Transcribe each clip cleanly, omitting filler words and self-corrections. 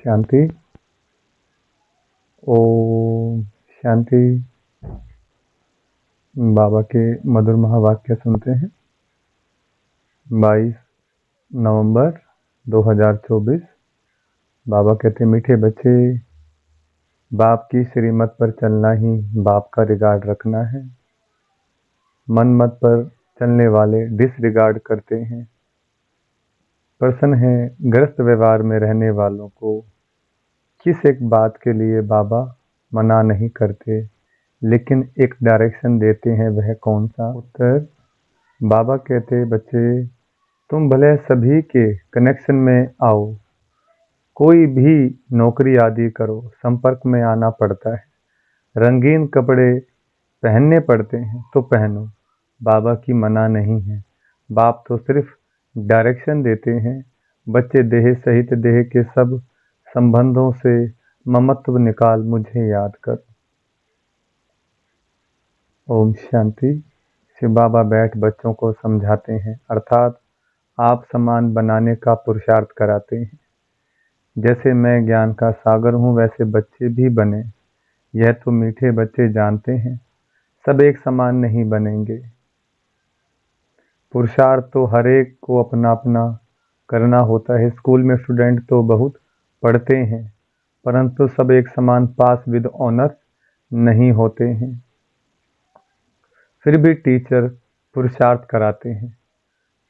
शांति। ओम शांति। बाबा के मधुर महावाक्य सुनते हैं। 22 नवंबर 2024। बाबा कहते, मीठे बच्चे, बाप की श्रीमत पर चलना ही बाप का रिगार्ड रखना है। मन मत पर चलने वाले डिसरिगार्ड करते हैं। प्रसन्न है ग्रस्त व्यवहार में रहने वालों को किस एक बात के लिए बाबा मना नहीं करते, लेकिन एक डायरेक्शन देते हैं। वह कौन सा? उत्तर, बाबा कहते, बच्चे तुम भले सभी के कनेक्शन में आओ, कोई भी नौकरी आदि करो, संपर्क में आना पड़ता है, रंगीन कपड़े पहनने पड़ते हैं तो पहनो, बाबा की मना नहीं है। बाप तो सिर्फ डायरेक्शन देते हैं। बच्चे देह सहित देह के सब संबंधों से ममत्व निकाल मुझे याद कर। ओम शांति। शिव बाबा बैठ बच्चों को समझाते हैं, अर्थात आप समान बनाने का पुरुषार्थ कराते हैं। जैसे मैं ज्ञान का सागर हूँ, वैसे बच्चे भी बने। यह तो मीठे बच्चे जानते हैं, सब एक समान नहीं बनेंगे। पुरुषार्थ तो हर एक को अपना अपना करना होता है। स्कूल में स्टूडेंट तो बहुत पढ़ते हैं, परंतु सब एक समान पास विद ऑनर्स नहीं होते हैं। फिर भी टीचर पुरुषार्थ कराते हैं।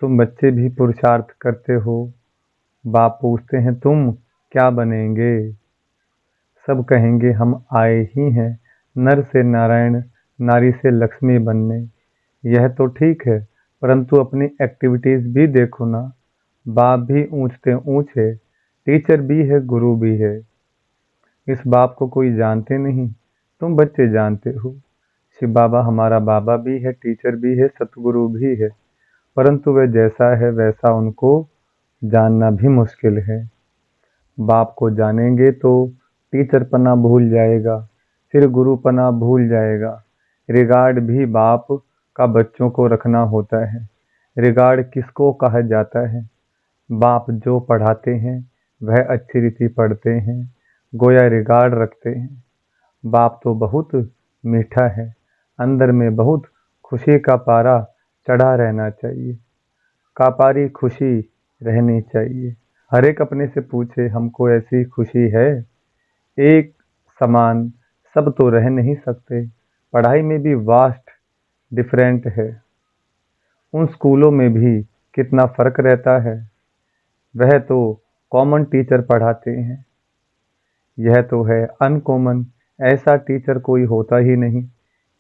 तुम बच्चे भी पुरुषार्थ करते हो। बाप पूछते हैं, तुम क्या बनेंगे? सब कहेंगे, हम आए ही हैं नर से नारायण, नारी से लक्ष्मी बनने। यह तो ठीक है, परंतु अपनी एक्टिविटीज भी देखो ना। बाप भी ऊंचते ऊंच है, टीचर भी है, गुरु भी है। इस बाप को कोई जानते नहीं, तुम बच्चे जानते हो। शिव बाबा हमारा बाबा भी है, टीचर भी है, सतगुरु भी है, परंतु वह जैसा है वैसा उनको जानना भी मुश्किल है। बाप को जानेंगे तो टीचर पना भूल जाएगा, फिर गुरु पना भूल जाएगा। रिगार्ड भी बाप का बच्चों को रखना होता है। रिगार्ड किसको कहा जाता है? बाप जो पढ़ाते हैं वह अच्छी रीति पढ़ते हैं, गोया रिगार्ड रखते हैं। बाप तो बहुत मीठा है, अंदर में बहुत खुशी का पारा चढ़ा रहना चाहिए। कापारी खुशी रहनी चाहिए। हर एक अपने से पूछे, हमको ऐसी खुशी है? एक समान सब तो रह नहीं सकते। पढ़ाई में भी वास्ट डिफरेंट है। उन स्कूलों में भी कितना फर्क रहता है। वह तो कॉमन टीचर पढ़ाते हैं, यह तो है अनकॉमन। ऐसा टीचर कोई होता ही नहीं।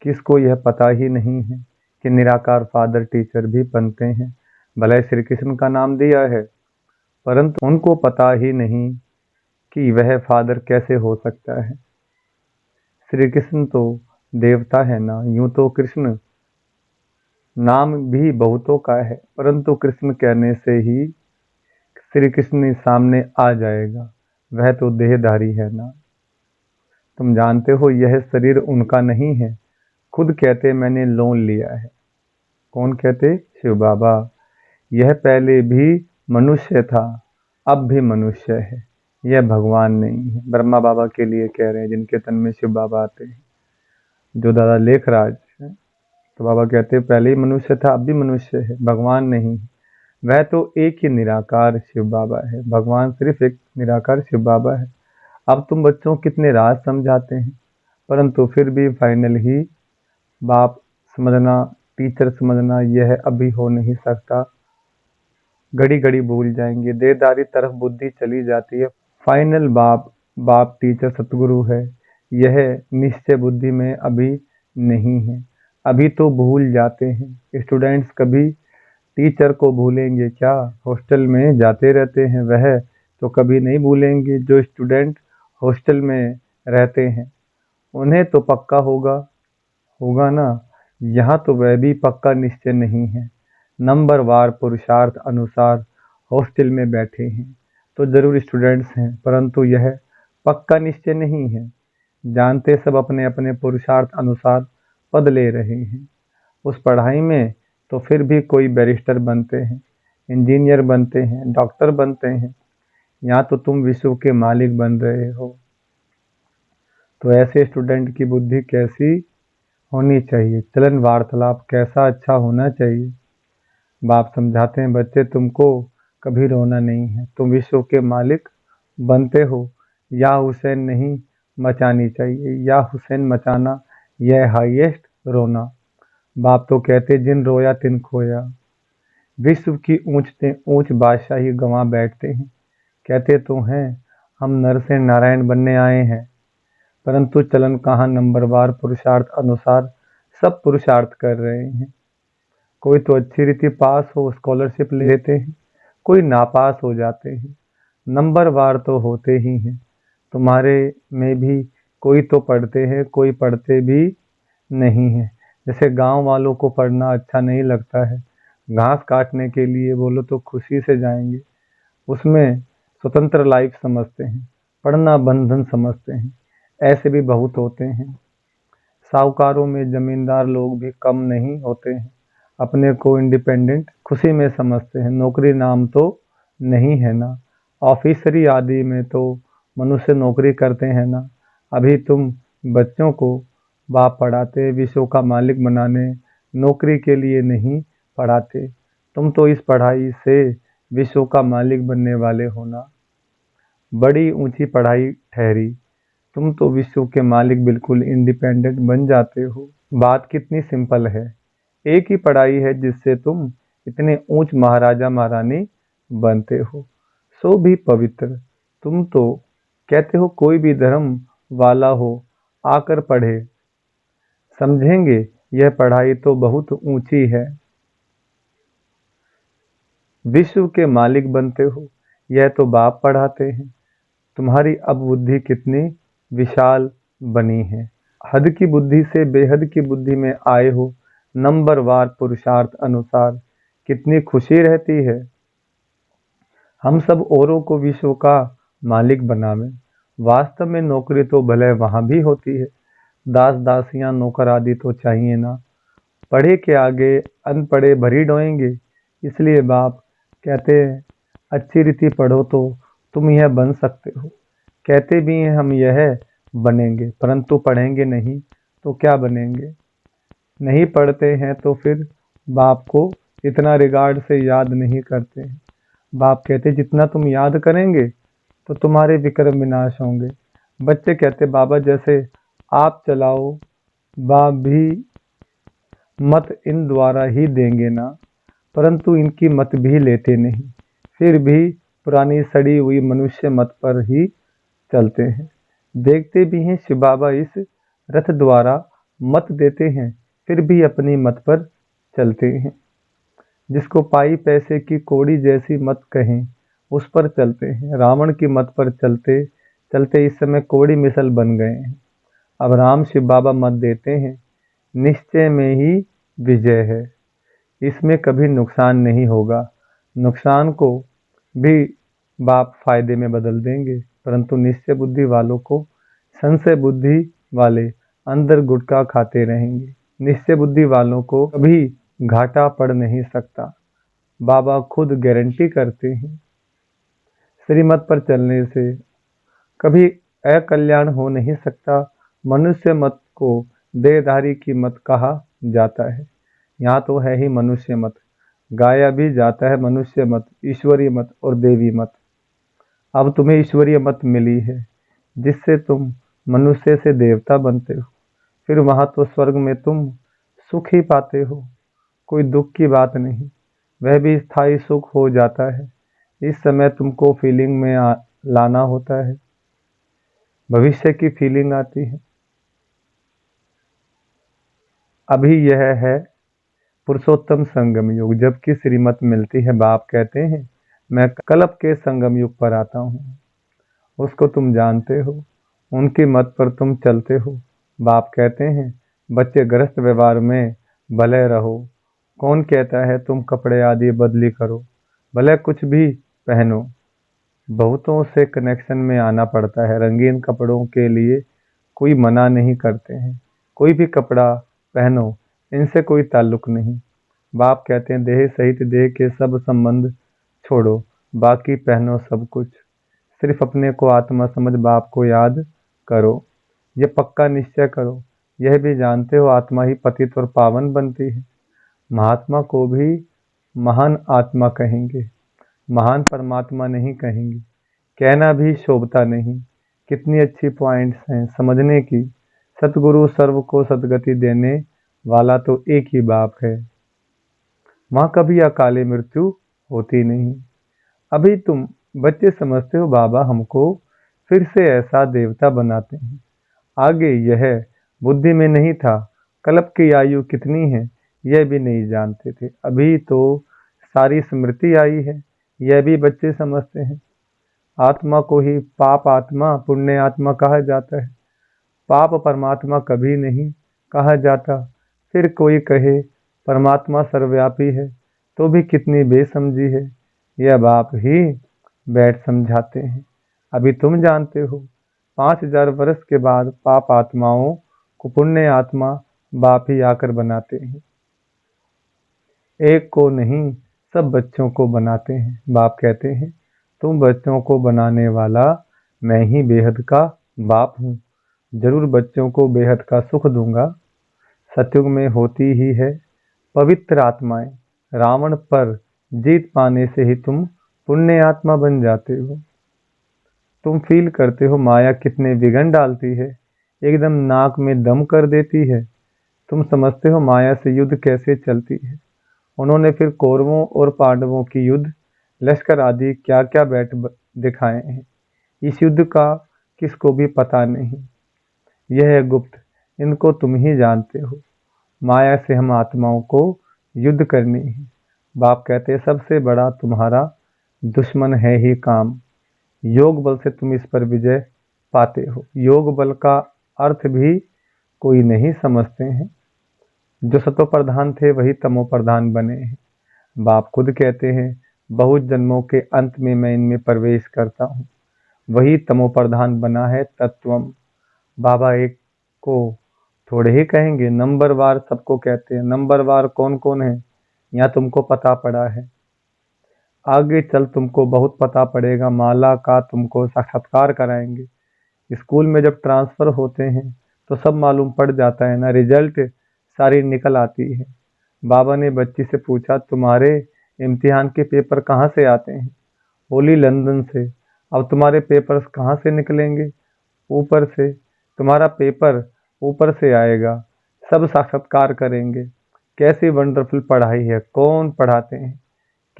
किसको यह पता ही नहीं है कि निराकार फादर टीचर भी बनते हैं। भले श्री कृष्ण का नाम दिया है, परंतु उनको पता ही नहीं कि वह फादर कैसे हो सकता है। श्री कृष्ण तो देवता है ना। यूं तो कृष्ण नाम भी बहुतों का है, परंतु कृष्ण कहने से ही श्री कृष्ण सामने आ जाएगा। वह तो देहधारी है ना। तुम जानते हो यह शरीर उनका नहीं है। खुद कहते मैंने लोन लिया है। कौन कहते? शिव बाबा। यह पहले भी मनुष्य था, अब भी मनुष्य है। यह भगवान नहीं है। ब्रह्मा बाबा के लिए कह रहे हैं, जिनके तन में शिव बाबा आते हैं, जो दादा लेखराज है। तो बाबा कहते पहले ही मनुष्य था, अब भी मनुष्य है, भगवान नहीं है। वह तो एक ही निराकार शिव बाबा है। भगवान सिर्फ एक निराकार शिव बाबा है। अब तुम बच्चों कितने राज समझाते हैं, परंतु फिर भी फाइनल ही बाप समझना, टीचर समझना, यह अभी हो नहीं सकता। घड़ी घड़ी भूल जाएंगे, देदारी तरफ बुद्धि चली जाती है। फाइनल बाप टीचर सतगुरु है, यह निश्चय बुद्धि में अभी नहीं है। अभी तो भूल जाते हैं। स्टूडेंट्स कभी टीचर को भूलेंगे क्या? हॉस्टल में जाते रहते हैं, वह तो कभी नहीं भूलेंगे। जो स्टूडेंट हॉस्टल में रहते हैं उन्हें तो पक्का होगा ना। यहाँ तो वह भी पक्का निश्चय नहीं है। नंबर वार पुरुषार्थ अनुसार हॉस्टल में बैठे हैं तो जरूर स्टूडेंट्स हैं, परंतु यह पक्का निश्चय नहीं है। जानते सब अपने अपने पुरुषार्थ अनुसार पद ले रहे हैं। उस पढ़ाई में तो फिर भी कोई बैरिस्टर बनते हैं, इंजीनियर बनते हैं, डॉक्टर बनते हैं। यहाँ तो तुम विश्व के मालिक बन रहे हो। तो ऐसे स्टूडेंट की बुद्धि कैसी होनी चाहिए, चलन वार्तालाप कैसा अच्छा होना चाहिए। बाप समझाते हैं, बच्चे तुमको कभी रोना नहीं है, तुम विश्व के मालिक बनते हो। या हुसैन नहीं मचानी चाहिए, या हुसैन मचाना यह हाईएस्ट रोना। बाप तो कहते जिन रोया तिन खोया। विश्व की ऊंच बादशाही गंवा बैठते हैं। कहते तो हैं हम नर से नारायण बनने आए हैं, परंतु चलन कहाँ नंबरवार पुरुषार्थ अनुसार सब पुरुषार्थ कर रहे हैं। कोई तो अच्छी रीति पास हो स्कॉलरशिप लेते हैं, कोई नापास हो जाते हैं। नंबर वार तो होते ही हैं। तुम्हारे में भी कोई तो पढ़ते हैं, कोई पढ़ते भी नहीं है। जैसे गांव वालों को पढ़ना अच्छा नहीं लगता है, घास काटने के लिए बोलो तो खुशी से जाएंगे, उसमें स्वतंत्र लाइफ समझते हैं, पढ़ना बंधन समझते हैं। ऐसे भी बहुत होते हैं। साहूकारों में जमींदार लोग भी कम नहीं होते हैं, अपने को इंडिपेंडेंट खुशी में समझते हैं। नौकरी नाम तो नहीं है ना, ऑफिसरी आदि में तो मनुष्य नौकरी करते हैं ना। अभी तुम बच्चों को बाप पढ़ाते विश्व का मालिक बनाने, नौकरी के लिए नहीं पढ़ाते। तुम तो इस पढ़ाई से विश्व का मालिक बनने वाले हो ना। बड़ी ऊंची पढ़ाई ठहरी, तुम तो विश्व के मालिक बिल्कुल इंडिपेंडेंट बन जाते हो। बात कितनी सिंपल है, एक ही पढ़ाई है जिससे तुम इतने ऊंच महाराजा महारानी बनते हो, सो भी पवित्र। तुम तो कहते हो कोई भी धर्म वाला हो आकर पढ़े, समझेंगे यह पढ़ाई तो बहुत ऊंची है। विश्व के मालिक बनते हो, यह तो बाप पढ़ाते हैं। तुम्हारी अब बुद्धि कितनी विशाल बनी है, हद की बुद्धि से बेहद की बुद्धि में आए हो। नंबरवार पुरुषार्थ अनुसार कितनी खुशी रहती है। हम सब औरों को विश्व का मालिक बनावे। वास्तव में नौकरी तो भले वहां भी होती है, दास दासियां नौकर आदि तो चाहिए ना। पढ़े के आगे अनपढ़े भरी डोएंगे। इसलिए बाप कहते हैं अच्छी रीति पढ़ो तो तुम यह बन सकते हो। कहते भी हैं हम यह बनेंगे, परंतु पढ़ेंगे नहीं तो क्या बनेंगे। नहीं पढ़ते हैं तो फिर बाप को इतना रिगार्ड से याद नहीं करते हैं। बाप कहते जितना तुम याद करेंगे तो तुम्हारे विक्रम विनाश होंगे। बच्चे कहते बाबा जैसे आप चलाओ, बाप भी मत इन द्वारा ही देंगे ना, परंतु इनकी मत भी लेते नहीं, फिर भी पुरानी सड़ी हुई मनुष्य मत पर ही चलते हैं। देखते भी हैं शिव बाबा इस रथ द्वारा मत देते हैं, फिर भी अपनी मत पर चलते हैं। जिसको पाई पैसे की कौड़ी जैसी मत कहें उस पर चलते हैं। रावण की मत पर चलते चलते इस समय कौड़ी मिसल बन गए हैं। अब राम शिव बाबा मत देते हैं, निश्चय में ही विजय है, इसमें कभी नुकसान नहीं होगा। नुकसान को भी बाप फायदे में बदल देंगे, परंतु निश्चय बुद्धि वालों को संशय बुद्धि वाले अंदर गुटखा खाते रहेंगे। निश्चय बुद्धि वालों को कभी घाटा पड़ नहीं सकता, बाबा खुद गारंटी करते हैं। श्रीमत पर चलने से कभी अकल्याण हो नहीं सकता। मनुष्य मत को देहधारी की मत कहा जाता है, यहाँ तो है ही मनुष्य मत। गाया भी जाता है मनुष्य मत, ईश्वरीय मत और देवी मत। अब तुम्हें ईश्वरीय मत मिली है, जिससे तुम मनुष्य से देवता बनते हो। फिर वहां तो स्वर्ग में तुम सुख ही पाते हो, कोई दुख की बात नहीं, वह भी स्थायी सुख हो जाता है। इस समय तुमको फीलिंग में लाना होता है, भविष्य की फीलिंग आती है। अभी यह है पुरुषोत्तम संगम युग, जबकि श्रीमत मिलती है। बाप कहते हैं मैं कल्प के संगम युग पर आता हूँ, उसको तुम जानते हो, उनकी मत पर तुम चलते हो। बाप कहते हैं बच्चे गृहस्थ व्यवहार में भले रहो। कौन कहता है तुम कपड़े आदि बदली करो, भले कुछ भी पहनो। बहुतों से कनेक्शन में आना पड़ता है, रंगीन कपड़ों के लिए कोई मना नहीं करते हैं। कोई भी कपड़ा पहनो, इनसे कोई ताल्लुक नहीं। बाप कहते हैं देह सहित देह के सब संबंध छोड़ो, बाकी पहनो सब कुछ। सिर्फ अपने को आत्मा समझ बाप को याद करो। ये पक्का निश्चय करो, यह भी जानते हो आत्मा ही पतित और पावन बनती है। महात्मा को भी महान आत्मा कहेंगे, महान परमात्मा नहीं कहेंगे। कहना भी शोभता नहीं। कितनी अच्छी पॉइंट्स हैं समझने की। सतगुरु सर्व को सदगति देने वाला तो एक ही बाप है। वहाँ कभी अकाले मृत्यु होती नहीं। अभी तुम बच्चे समझते हो बाबा हमको फिर से ऐसा देवता बनाते हैं। आगे यह बुद्धि में नहीं था। कल्प की आयु कितनी है यह भी नहीं जानते थे। अभी तो सारी स्मृति आई है, यह भी बच्चे समझते हैं। आत्मा को ही पाप आत्मा पुण्य आत्मा कहा जाता है। पाप परमात्मा कभी नहीं कहा जाता। फिर कोई कहे परमात्मा सर्वव्यापी है तो भी कितनी बेसमझी है। यह बाप ही बैठ समझाते हैं। अभी तुम जानते हो 5000 वर्ष के बाद पाप आत्माओं को पुण्य आत्मा बाप ही आकर बनाते हैं। एक को नहीं सब बच्चों को बनाते हैं। बाप कहते हैं तुम बच्चों को बनाने वाला मैं ही बेहद का बाप हूँ। जरूर बच्चों को बेहद का सुख दूंगा। सतयुग में होती ही है पवित्र आत्माएं। रावण पर जीत पाने से ही तुम पुण्य आत्मा बन जाते हो। तुम फील करते हो माया कितने विघन डालती है, एकदम नाक में दम कर देती है। तुम समझते हो माया से युद्ध कैसे चलती है। उन्होंने फिर कौरवों और पांडवों की युद्ध लश्कर आदि क्या क्या बैठ दिखाए हैं। इस युद्ध का किसको भी पता नहीं। यह है गुप्त, इनको तुम ही जानते हो। माया से हम आत्माओं को युद्ध करनी है। बाप कहते हैं सबसे बड़ा तुम्हारा दुश्मन है ही काम। योग बल से तुम इस पर विजय पाते हो। योग बल का अर्थ भी कोई नहीं समझते हैं। जो सतो प्रधान थे वही तमो प्रधान बने हैं। बाप खुद कहते हैं बहुत जन्मों के अंत में मैं इनमें प्रवेश करता हूँ। वही तमो प्रधान बना है तत्वम। बाबा एक को थोड़े ही कहेंगे, नंबरवार सबको कहते हैं। नंबरवार कौन कौन है यहाँ तुमको पता पड़ा है। आगे चल तुमको बहुत पता पड़ेगा। माला का तुमको साक्षात्कार कराएंगे। स्कूल में जब ट्रांसफर होते हैं तो सब मालूम पड़ जाता है ना, रिजल्ट सारी निकल आती है। बाबा ने बच्ची से पूछा तुम्हारे इम्तिहान के पेपर कहाँ से आते हैं। बोली लंदन से। अब तुम्हारे पेपर्स कहाँ से निकलेंगे। ऊपर से। तुम्हारा पेपर ऊपर से आएगा। सब साक्षात्कार करेंगे। कैसी वंडरफुल पढ़ाई है, कौन पढ़ाते हैं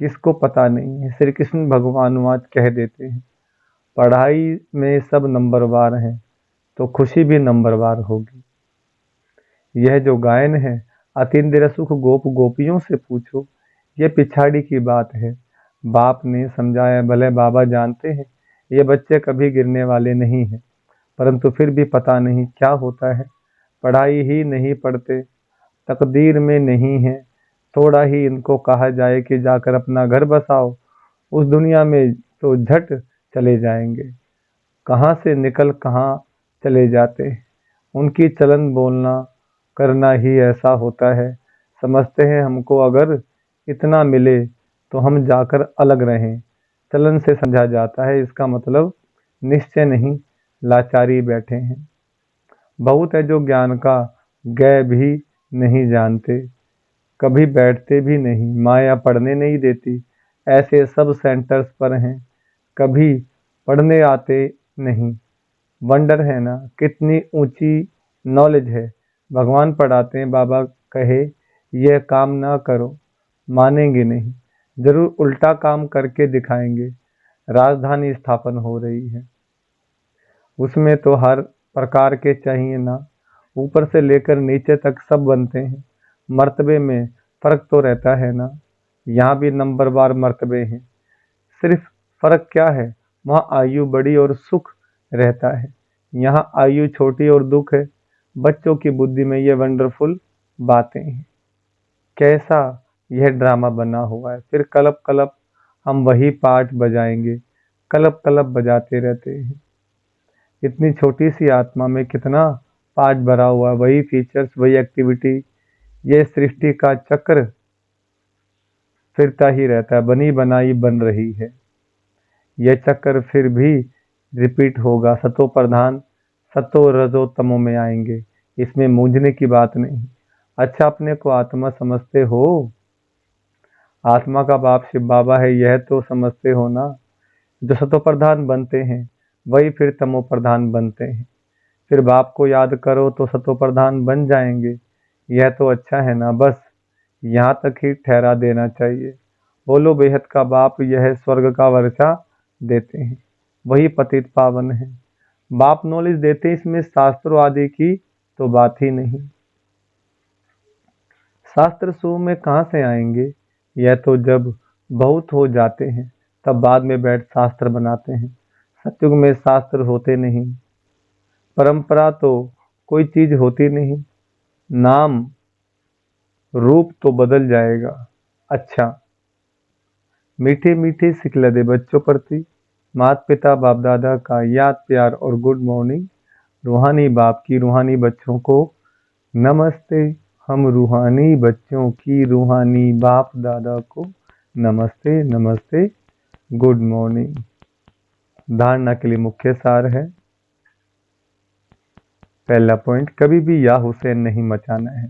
किसको पता नहीं है। श्री कृष्ण भगवान आज कह देते हैं पढ़ाई में सब नंबरवार हैं तो खुशी भी नंबरवार होगी। यह जो गायन है अतीन्द्र सुख गोप गोपियों से पूछो, ये पिछाड़ी की बात है। बाप ने समझाया। भले बाबा जानते हैं ये बच्चे कभी गिरने वाले नहीं हैं, परंतु फिर भी पता नहीं क्या होता है। पढ़ाई ही नहीं पढ़ते, तकदीर में नहीं है। थोड़ा ही इनको कहा जाए कि जाकर अपना घर बसाओ, उस दुनिया में तो झट चले जाएंगे। कहाँ से निकल कहाँ चले जाते हैं। उनकी चलन बोलना करना ही ऐसा होता है। समझते हैं हमको अगर इतना मिले तो हम जाकर अलग रहें। चलन से समझा जाता है, इसका मतलब निश्चय नहीं, लाचारी बैठे हैं। बहुत है जो ज्ञान का गए भी नहीं जानते, कभी बैठते भी नहीं। माया पढ़ने नहीं देती, ऐसे सब सेंटर्स पर हैं, कभी पढ़ने आते नहीं। वंडर है ना कितनी ऊंची नॉलेज है। भगवान पढ़ाते हैं, बाबा कहे यह काम ना करो, मानेंगे नहीं। जरूर उल्टा काम करके दिखाएंगे। राजधानी स्थापन हो रही है, उसमें तो हर प्रकार के चाहिए ना। ऊपर से लेकर नीचे तक सब बनते हैं। मर्तबे में फर्क तो रहता है ना। यहाँ भी नंबरवार मर्तबे हैं। सिर्फ फर्क क्या है, वहाँ आयु बड़ी और सुख रहता है, यहाँ आयु छोटी और दुख है। बच्चों की बुद्धि में ये वंडरफुल बातें हैं। कैसा यह ड्रामा बना हुआ है। फिर कलप कलप हम वही पाठ बजाएंगे, कलप कलप बजाते रहते हैं। इतनी छोटी सी आत्मा में कितना पाठ भरा हुआ है, वही फीचर्स वही एक्टिविटी। ये सृष्टि का चक्र फिरता ही रहता है, बनी बनाई बन रही है। यह चक्कर फिर भी रिपीट होगा। सतो प्रधान सतो रजो तमो में आएंगे, इसमें मूंझने की बात नहीं। अच्छा, अपने को आत्मा समझते हो? आत्मा का बाप शिव बाबा है, यह तो समझते हो ना? जो सतो प्रधान बनते हैं वही फिर तमो प्रधान बनते हैं। फिर बाप को याद करो तो सतो प्रधान बन जाएंगे। यह तो अच्छा है ना? बस यहाँ तक ही ठहरा देना चाहिए। बोलो बेहद का बाप, यह स्वर्ग का वर्षा देते हैं, वही पतित पावन है। बाप नॉलेज देते, इसमें शास्त्रों आदि की तो बात ही नहीं। शास्त्र शुरू में कहाँ से आएंगे? यह तो जब बहुत हो जाते हैं तब बाद में बैठ शास्त्र बनाते हैं। सतयुग में शास्त्र होते नहीं, परंपरा तो कोई चीज होती नहीं, नाम रूप तो बदल जाएगा। अच्छा, मीठे मीठे सिखलदे बच्चों प्रति माता पिता बाप दादा का याद प्यार और गुड मॉर्निंग। रूहानी बाप की रूहानी बच्चों को नमस्ते। हम रूहानी बच्चों की रूहानी बाप दादा को नमस्ते नमस्ते, गुड मॉर्निंग। धारणा के लिए मुख्य सार है। पहला पॉइंट, कभी भी या हुसैन नहीं मचाना है।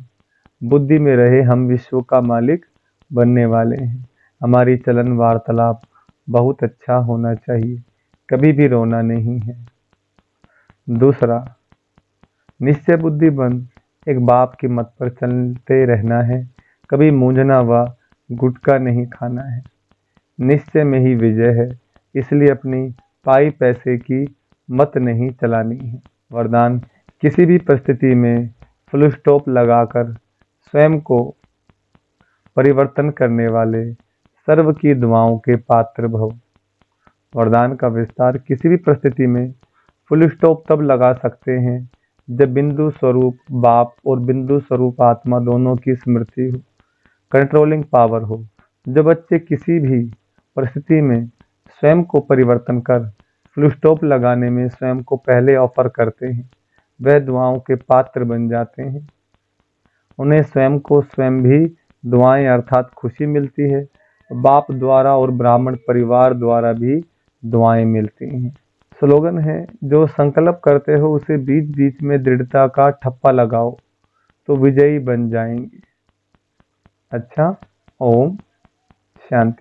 बुद्धि में रहे हम विश्व का मालिक बनने वाले हैं। हमारी चलन वार्तालाप बहुत अच्छा होना चाहिए, कभी भी रोना नहीं है। दूसरा, निश्चय बुद्धि बन एक बाप की मत पर चलते रहना है, कभी मूंझना व गुटका नहीं खाना है। निश्चय में ही विजय है, इसलिए अपनी पाई पैसे की मत नहीं चलानी है। वरदान, किसी भी परिस्थिति में फुल स्टॉप लगाकर स्वयं को परिवर्तन करने वाले सर्व की दुआओं के पात्र भव। वरदान का विस्तार, किसी भी परिस्थिति में फुल स्टॉप तब लगा सकते हैं जब बिंदु स्वरूप बाप और बिंदु स्वरूप आत्मा दोनों की स्मृति हो, कंट्रोलिंग पावर हो। जो बच्चे किसी भी परिस्थिति में स्वयं को परिवर्तन कर फुल स्टॉप लगाने में स्वयं को पहले ऑफर करते हैं, वह दुआओं के पात्र बन जाते हैं। उन्हें स्वयं को स्वयं भी दुआएं अर्थात खुशी मिलती है, बाप द्वारा और ब्राह्मण परिवार द्वारा भी दुआएं मिलती हैं। स्लोगन है, जो संकल्प करते हो उसे बीच बीच में दृढ़ता का ठप्पा लगाओ तो विजयी बन जाएंगे। अच्छा, ओम शांति।